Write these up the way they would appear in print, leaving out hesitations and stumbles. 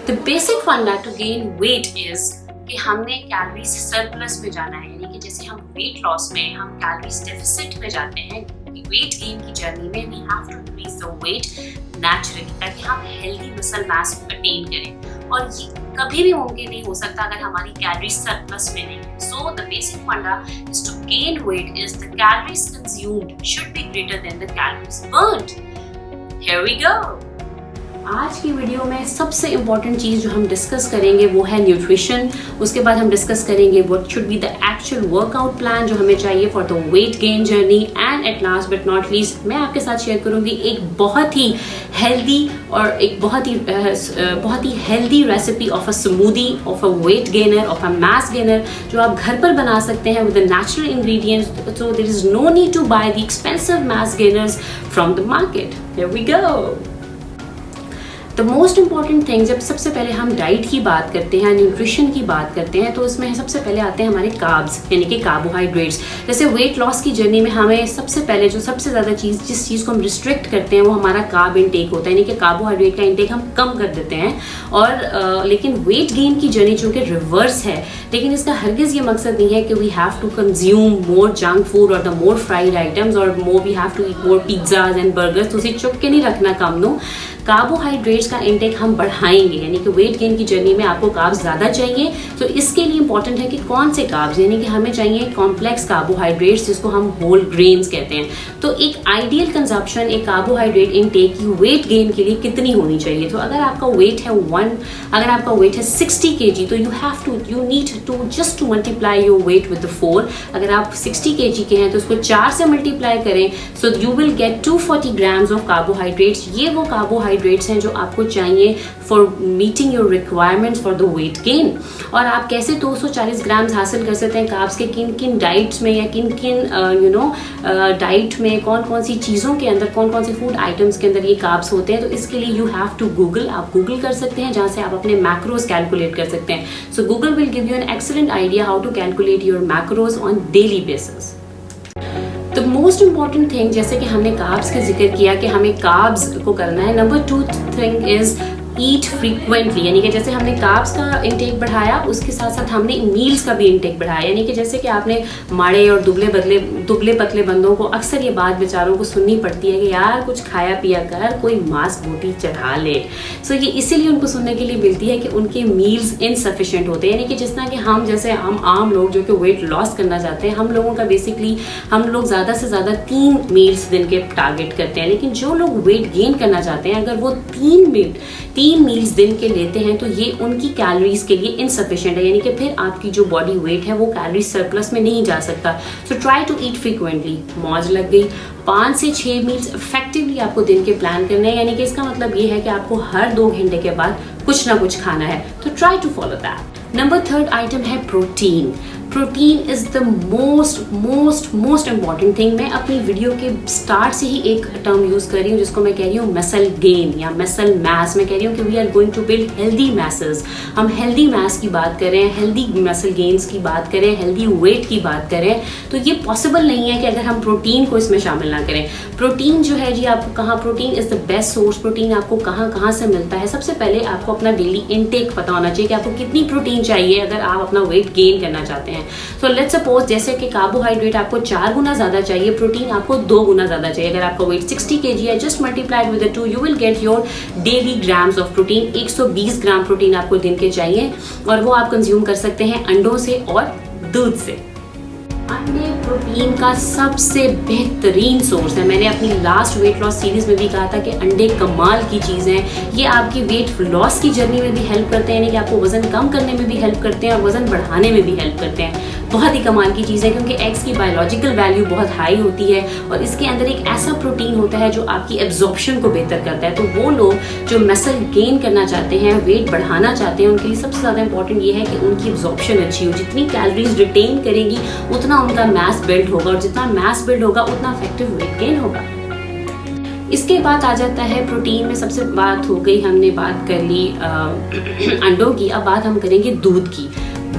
The basic फंडा to gain weight is कि हमने कैलोरीज सरप्लस में जाना है, यानी कि जैसे हम वेट लॉस में हम कैलोरीज डेफिसिट में जाते हैं, वेट गेन की जर्नी में we have to increase the weight naturally ताकि हम हेल्दी मसल मास को अटेन करें, और ये कभी भी मुमकिन नहीं हो सकता अगर हमारी कैलोरीज सरप्लस में नहीं। So the basic funda is to gain weight is the calories consumed should be greater than the calories burned. Here we go. आज की वीडियो में सबसे इम्पॉर्टेंट चीज़ जो हम डिस्कस करेंगे वो है न्यूट्रिशन। उसके बाद हम डिस्कस करेंगे what should be the actual workout plan जो हमें चाहिए for the weight gain journey, and at last but not least मैं आपके साथ शेयर करूंगी एक बहुत ही हेल्दी और एक बहुत ही healthy recipe of a smoothie of a weight gainer, of a mass gainer, जो आप घर पर बना सकते हैं with the natural ingredients, so there is no need to buy the expensive mass gainers from the market. Here we go. The most important thing, जब सबसे पहले हम डाइट की बात करते हैं, न्यूट्रिशन की बात करते हैं, तो इसमें सबसे पहले आते हैं हमारे कार्ब्स यानी कि कार्बोहाइड्रेट्स। जैसे वेट लॉस की जर्नी में हमें सबसे पहले जो सबसे ज़्यादा जिस चीज़ को हम रिस्ट्रिक्ट करते हैं वो हमारा कार्ब इंटेक होता है, यानी कि कार्बोहाइड्रेट का इंटेक हम कम कर देते हैं। और लेकिन वेट गेन की जर्नी चूँकि रिवर्स है, लेकिन इसका हरगिज़ ये मकसद नहीं है कि we have to consume more junk food और द मोर फ्राइड आइटम्स और we have to eat more pizzas and burgers. तो उसे चुप के नहीं रखना काम नो, कार्बोहाइड्रेट्स का इंटेक हम बढ़ाएंगे, यानी कि वेट गेन की जर्नी में आपको कार्ब्स ज़्यादा चाहिए। तो इसके लिए इंपॉर्टेंट है कि कौन से कार्ब्स, यानी कि हमें चाहिए कॉम्प्लेक्स कार्बोहाइड्रेट्स जिसको हम होल ग्रेन्स कहते हैं। तो एक आइडियल कंजप्शन, एक कार्बोहाइड्रेट इंटेक की वेट गेन के लिए कितनी होनी चाहिए? तो अगर आपका वेट है 60 kg, तो you need to just to multiply your weight with 4। अगर आप 60 kg के हैं तो उसको 4 से मल्टीप्लाई करें, so you will get 240 grams of carbohydrates. ये वो कार्बोहाइड्रेट्स हैं जो आपको चाहिए for meeting your requirements for the weight gain. और आप कैसे 240 ग्राम्स हासिल कर सकते हैं कार्ब्स के, किन किन डाइट्स में या किन किन डाइट में कौन कौन सी चीज़ों के अंदर, कौन कौन से फूड आइटम्स के अंदर ये कार्ब्स होते हैं। तो इसके लिए यू हैव टू गूगल, आप गूगल कर सकते हैं जहाँ से आप अपने मैक्रोज कैलकुलेट कर सकते हैं। So Google will give you an excellent idea how to calculate your macros on daily basis. The most important thing, जैसे कि हमने कार्ब्स का जिक्र किया कि हमें कार्ब्स को करना है, number 2 thing is eat frequently, यानी कि जैसे हमने कार्ब्स का इंटेक बढ़ाया उसके साथ साथ हमने मील्स का भी इंटेक बढ़ाया। यानी कि जैसे कि आपने माड़े और दुबले पतले बंदों को अक्सर ये बात बेचारों को सुननी पड़ती है कि यार कुछ खाया पिया कर, कोई मांस बोटी चढ़ा ले। सो ये इसीलिए उनको सुनने के लिए मिलती है कि उनके मील्स इनसफिशिएंट होते हैं। यानी कि जिस तरह कि हम आम लोग जो कि वेट लॉस करना चाहते हैं, हम लोगों का बेसिकली हम लोग ज़्यादा से ज़्यादा 3 मील्स दिन के टारगेट करते हैं। लेकिन जो लोग वेट गेन करना चाहते हैं, अगर वो 3 मील्स दिन के लेते हैं तो ये उनकी कैलोरीज के लिए इनसफिशिएंट है, यानी कि फिर आपकी जो बॉडी वेट है वो कैलोरी सरप्लस में नहीं जा सकता। So try to eat frequently. मौज लग गई। 5 से 6 मील्स इफेक्टिवली आपको दिन के प्लान करने हैं, यानी कि इसका मतलब ये है कि आपको हर 2 घंटे के बाद कुछ ना कुछ खाना है। तो try to follow that. Number 3 item है protein. Protein is the most important thing. मैं अपनी वीडियो के स्टार्ट से ही एक टर्म यूज कर रही हूँ जिसको मैं कह रही हूँ मसल गेन या मसल मास। मैं कह रही हूँ कि we are going to build healthy masses. हम हेल्दी मास की बात करें, हेल्दी मसल गेन्स की बात करें, हेल्दी वेट की बात करें, तो ये पॉसिबल नहीं है कि अगर हम प्रोटीन को इसमें शामिल ना करें। प्रोटीन जो है जी, आपको कहाँ, protein is the best source. Protein आपको कहाँ से मिलता है? सबसे पहले आपको अपना डेली इनटेक पता होना चाहिए कि आपको कितनी प्रोटीन चाहिए अगर आप अपना वेट गेन करना चाहते हैं। सो लेट्स सपोज जैसे कि कार्बोहाइड्रेट आपको 4 गुना ज्यादा चाहिए, प्रोटीन आपको 2 गुना ज्यादा चाहिए। अगर आपका वेट 60 kg है, just multiplied with 2 you will get your daily grams of protein. 120 gram protein आपको दिन के चाहिए और वो आप कंज्यूम कर सकते हैं अंडों से और दूध से। अंडे प्रोटीन का सबसे बेहतरीन सोर्स है। मैंने अपनी लास्ट वेट लॉस सीरीज में भी कहा था कि अंडे कमाल की चीज़ हैं। ये आपकी वेट लॉस की जर्नी में भी हेल्प करते हैं, यानी कि आपको वजन कम करने में भी हेल्प करते हैं और वजन बढ़ाने में भी हेल्प करते हैं। बहुत ही कमाल की चीज़ है क्योंकि एग्स की बायोलॉजिकल वैल्यू बहुत हाई होती है और इसके अंदर एक ऐसा प्रोटीन होता है जो आपकी एब्जॉर्प्शन को बेहतर करता है। तो वो लोग जो मसल गेन करना चाहते हैं, वेट बढ़ाना चाहते हैं, उनके लिए सबसे ज़्यादा इंपॉर्टेंट ये है कि उनकी एब्जॉर्प्शन अच्छी हो। जितनी कैलोरीज रिटेन करेगी उतना उनका मास बिल्ड होगा और जितना मास बिल्ड होगा उतना इफेक्टिव वेट गेन होगा। इसके बाद आ जाता है प्रोटीन में सबसे बात हो गई, हमने बात कर ली अंडों की। अब बात हम करेंगे दूध की।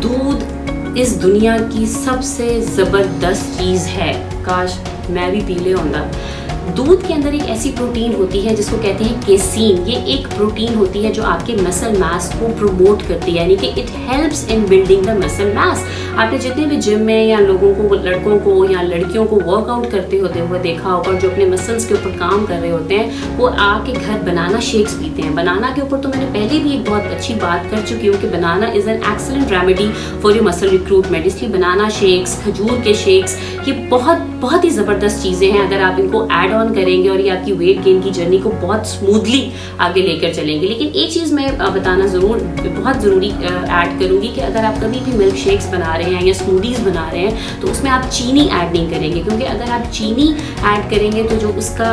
दूध इस दुनिया की सबसे ज़बरदस्त चीज़ है। काश मैं भी पी ले होता। दूध के अंदर एक ऐसी प्रोटीन होती है जिसको कहते हैं केसीन। ये एक प्रोटीन होती है जो आपके मसल मास को प्रमोट करती है, यानी कि it helps in building the muscle मास। आपने जितने भी जिम में या लोगों को, लड़कों को या लड़कियों को वर्कआउट करते होते हुए देखा होगा, जो अपने मसल्स के ऊपर काम कर रहे होते हैं, वो आके घर बनाना शेक्स पीते हैं। बनाना के ऊपर तो मैंने पहले भी एक बहुत अच्छी बात कर चुकी हूँ कि banana is an excellent remedy for your muscle recruitment. इसलिए बनाना शेक्स, खजूर के शेक्स, ये बहुत ही ज़बरदस्त चीज़ें हैं। अगर आप इनको ऐड ऑन करेंगे और ये आपकी वेट गेन की जर्नी को बहुत स्मूथली आगे लेकर चलेंगे। लेकिन एक चीज़ मैं बताना बहुत ज़रूरी ऐड करूँगी कि अगर आप कभी भी मिल्क शेक्स बना रहे हैं या स्मूदीज़ बना रहे हैं तो उसमें आप चीनी ऐड नहीं करेंगे, क्योंकि अगर आप चीनी ऐड करेंगे तो जो उसका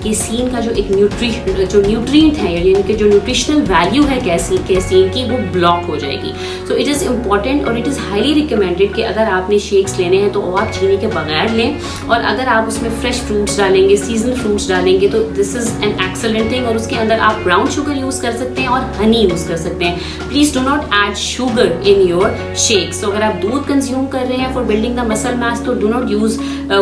केसीन का जो एक न्यूट्रिएंट है, यानी कि जो न्यूट्रिशनल वैल्यू है केसीन की, वो ब्लॉक हो जाएगी। सो इट इज़ इम्पॉर्टेंट और इट इज़ हाईली रिकमेंडेड कि अगर आपने शेक्स लेने हैं तो आप चीनी के बगैर लें, और अगर आप उसमें फ्रेश फ्रूट्स डालेंगे, सीजनल फ्रूट्स डालेंगे तो this is an excellent thing. और उसके अंदर आप ब्राउन शुगर यूज़ कर सकते हैं और हनी यूज़ कर सकते हैं। Please do not add sugar in your shakes. तो अगर आप दूध कंज्यूम कर रहे हैं for building the muscle mass तो do not use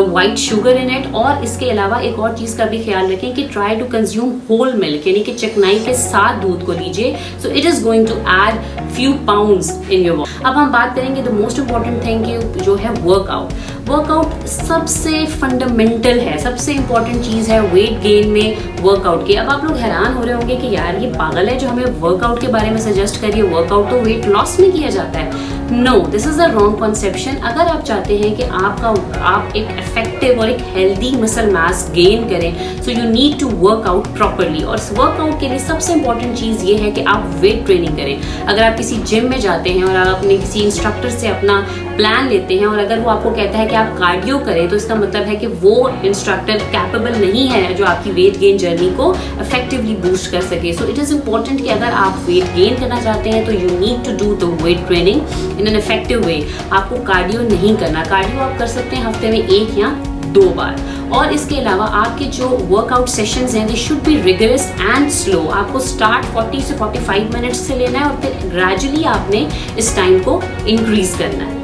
white sugar in it. और इसके अलावा एक और चीज़ का भी ख्याल रखें कि try to consume whole milk, यानी कि चिकनाई के साथ दूध को लीजिए। So it is going to add few pounds in your body. अब हम बात करेंगे द मोस्ट इंपॉर्टेंट थिंग जो है वर्कआउट। वर्कआउट सबसे फंडामेंटल है, सबसे इंपॉर्टेंट चीज़ है वेट गेन में वर्कआउट की। अब आप लोग हैरान हो रहे होंगे कि यार ये पागल है जो हमें वर्कआउट के बारे में सजेस्ट करिए, वर्कआउट तो वेट लॉस में किया जाता है। No, this is a wrong conception. अगर आप चाहते हैं कि आप एक इफेक्टिव और एक हेल्दी मसल मास गेन करें, so you need to work out properly. और वर्कआउट के लिए सबसे इंपॉर्टेंट चीज़ ये है कि आप वेट ट्रेनिंग करें। अगर आप किसी जिम में जाते हैं और आप अपने किसी इंस्ट्रक्टर से अपना प्लान लेते हैं और अगर वो आपको कहता है कि आप कार्डियो करें, तो इसका मतलब है कि वो इंस्ट्रक्टर कैपेबल नहीं है जो आपकी वेट गेन जर्नी को इफेक्टिवली बूस्ट कर सके। सो इट इज़ इंपॉर्टेंट कि अगर आप वेट गेन करना चाहते हैं तो you need to do the weight training in an effective way. आपको कार्डियो नहीं करना। कार्डियो आप कर सकते हैं हफ्ते में 1 या 2 बार। और इसके अलावा आपके जो वर्कआउट सेशंस हैं they should be rigorous and slow. आपको स्टार्ट 40 से 45 मिनट्स से लेना है और फिर ग्रेजुअली आपने इस टाइम को इंक्रीज करना है।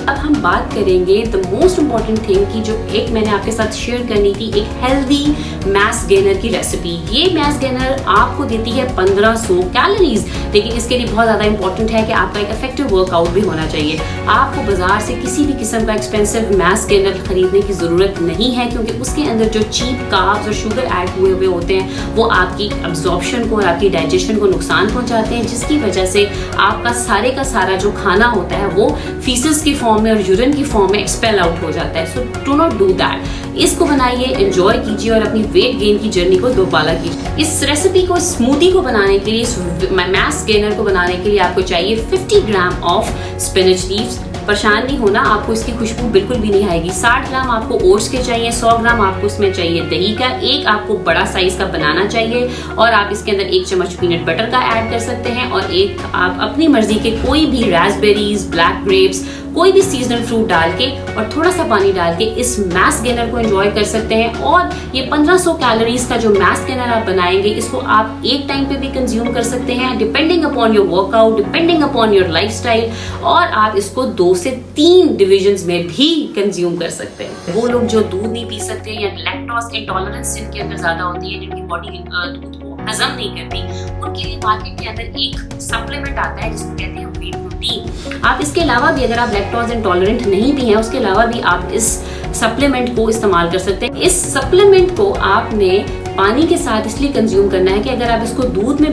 अब हम बात करेंगे द मोस्ट इम्पॉर्टेंट थिंग की जो एक मैंने आपके साथ शेयर करनी थी, एक हेल्दी मैस गेनर की रेसिपी। ये मैस गेनर आपको देती है 1500 कैलोरीज, लेकिन इसके लिए बहुत ज़्यादा इंपॉर्टेंट है कि आपका एक इफेक्टिव वर्कआउट भी होना चाहिए। आपको बाजार से किसी भी किस्म का एक्सपेंसिव मैस गेनर खरीदने की ज़रूरत नहीं है, क्योंकि उसके अंदर जो चीप कार्ब्स और शुगर ऐड हुए होते हैं वो आपकी एब्जॉर्प्शन को और आपकी डाइजेशन को नुकसान पहुँचाते हैं, जिसकी वजह से आपका का सारा जो खाना होता है वो फीसेस की फॉर्म में और यूरिन की फॉर्म में एक्सपेल आउट हो जाता है। So do not do that. इसको बनाइए, एंजॉय कीजिए और अपनी वेट गेन की जर्नी को दोबारा कीजिए। इस रेसिपी को, स्मूदी को बनाने के लिए, इस मैस गेनर को बनाने के लिए आपको चाहिए 50 ग्राम ऑफ स्पिनच लीव्स। परेशान नहीं होना, आपको इसकी खुशबू बिल्कुल भी नहीं आएगी। 60 ग्राम आपको ओट्स के चाहिए, 100 ग्राम आपको इसमें चाहिए दही का, एक आपको बड़ा साइज का बनाना चाहिए और आप इसके अंदर 1 चम्मच पीनट बटर का ऐड कर सकते हैं और एक आप अपनी मर्जी के कोई भी रास्पबेरीज, ब्लैक ग्रेप्स, कोई भी सीजनल फ्रूट डाल के और थोड़ा सा पानी डाल के इस मैस गेनर को एंजॉय कर सकते हैं। और ये 1500 कैलोरीज का जो मैस गेनर आप बनाएंगे, इसको आप एक टाइम पे भी कंज्यूम कर सकते हैं, depending upon your workout, depending upon your lifestyle, और आप इसको 2 से 3 डिविजन्स में भी कंज्यूम कर सकते हैं। वो लोग जो दूध नहीं पी सकते या लैक्टोज इंटॉलरेंस जिनके अंदर ज्यादा होती है, जिनकी बॉडी दूध को हजम नहीं करती, उनके लिए मार्केट के अंदर एक सप्लीमेंट आता है जिसको कहते हैं व्हीट प्रोटीन। आप इसके अलावा भी, अगर आप लैक्टोज इंटॉलरेंट नहीं भी हैं, उसके अलावा भी आप इस सप्लीमेंट को इस्तेमाल कर सकते हैं। इस सप्लीमेंट को आपने पानी के साथ इसलिए कंज्यूम करना है कि अगर आप इसको दूध में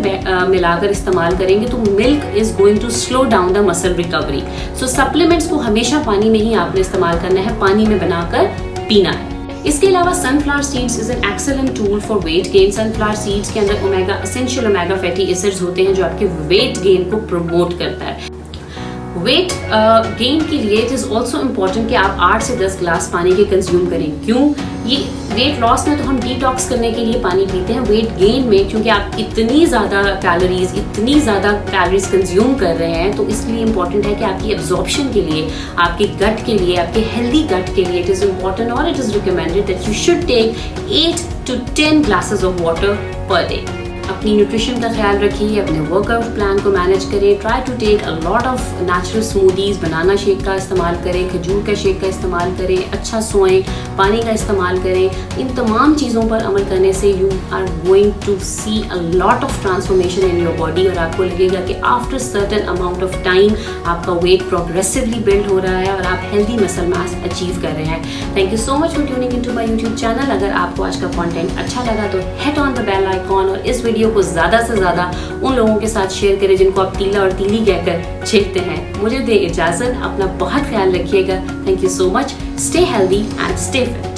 मिलाकर इस्तेमाल करेंगे तो milk is going to slow down the muscle recovery. So supplements को हमेशा पानी में ही आपने इस्तेमाल करना है, पानी में बनाकर पीना है। इसके अलावा sunflower seeds is an excellent tool for weight gain. Sunflower seeds के अंदर एसेंशियल ओमेगा फैटी एसिड्स होते हैं जो आपके वेट गेन को प्रमोट करता है। वेट गेन के लिए इट इज़ ऑल्सो इम्पॉर्टेंट कि आप 8 से 10 ग्लास पानी के कंज्यूम करें। क्यों? ये वेट लॉस में तो हम डिटॉक्स करने के लिए पानी पीते हैं, वेट गेन में क्योंकि आप इतनी ज़्यादा कैलोरीज कंज्यूम कर रहे हैं, तो इसलिए इम्पॉर्टेंट है कि आपकी एब्जॉर्प्शन के लिए, आपके गट के लिए, आपके हेल्दी गट के लिए इट इज़ इम्पॉर्टेंट और it is recommended that you should take 8 to 10 glasses of water per day. अपनी न्यूट्रिशन का ख्याल रखिए, अपने वर्कआउट प्लान को मैनेज करें, try to take a lot of natural smoothies, banana shake का इस्तेमाल करें, खजूर का शेक का इस्तेमाल करें, अच्छा सोएं, पानी का इस्तेमाल करें। इन तमाम चीज़ों पर अमल करने से you are going to see a lot of transformation in your body और आपको लगेगा कि after certain amount of time आपका वेट प्रोग्रेसिवली बिल्ड हो रहा है और आप हेल्दी मसल मास अचीव कर रहे हैं। Thank you so much for tuning into my YouTube channel. अगर आपको आज का कंटेंट अच्छा लगा तो hit on the bell icon और इस वीडियो को ज़्यादा से ज़्यादा उन लोगों के साथ शेयर करें जिनको आप तीला और तीली कहकर छेड़ते हैं। मुझे दे इजाज़त, अपना बहुत ख्याल रखिएगा। Thank you so much. Stay healthy and stay fit.